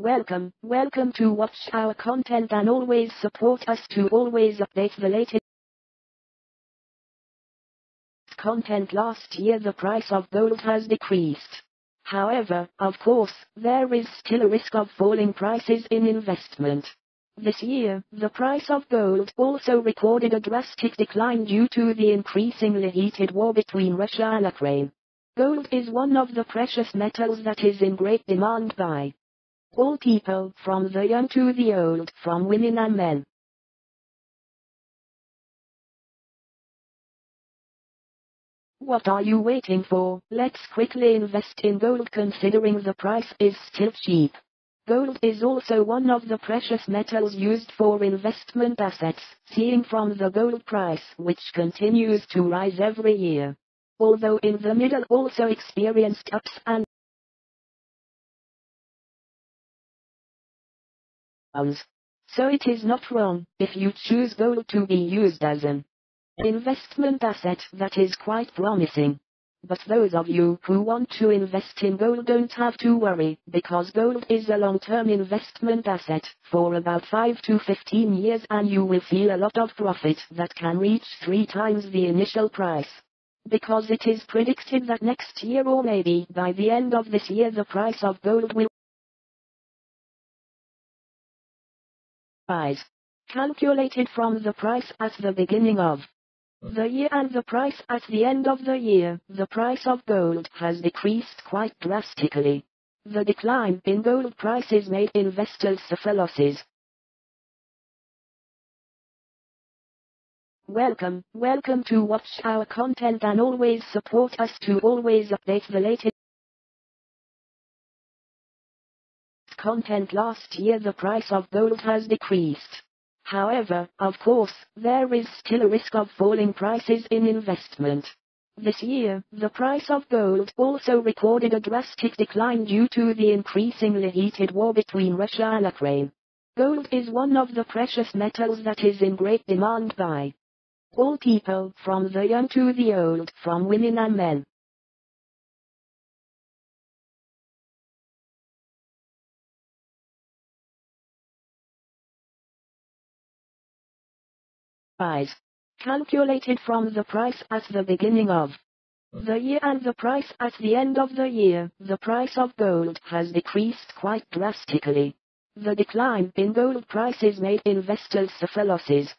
Welcome to watch our content and always support us to always update the latest content. Last year the price of gold has decreased. However, of course, there is still a risk of falling prices in investment. This year, the price of gold also recorded a drastic decline due to the increasingly heated war between Russia and Ukraine. Gold is one of the precious metals that is in great demand by all people, from the young to the old, from women and men. What are you waiting for? Let's quickly invest in gold considering the price is still cheap. Gold is also one of the precious metals used for investment assets, seeing from the gold price which continues to rise every year. Although in the middle also experienced ups and downs. So it is not wrong if you choose gold to be used as an investment asset that is quite promising. But those of you who want to invest in gold don't have to worry, because gold is a long-term investment asset for about 5 to 15 years and you will feel a lot of profit that can reach 3 times the initial price. Because it is predicted that next year or maybe by the end of this year the price of gold will rise. Calculated from the price at the beginning of the year and the price at the end of the year, the price of gold has decreased quite drastically. The decline in gold prices made investors suffer losses. Welcome to watch our content and always support us to always update the latest content. Last year the price of gold has decreased. However, of course, there is still a risk of falling prices in investment. This year, the price of gold also recorded a drastic decline due to the increasingly heated war between Russia and Ukraine. Gold is one of the precious metals that is in great demand by all people, from the young to the old, from women and men. Price. Calculated from the price at the beginning of the year and the price at the end of the year, the price of gold has decreased quite drastically. The decline in gold prices made investors suffer losses.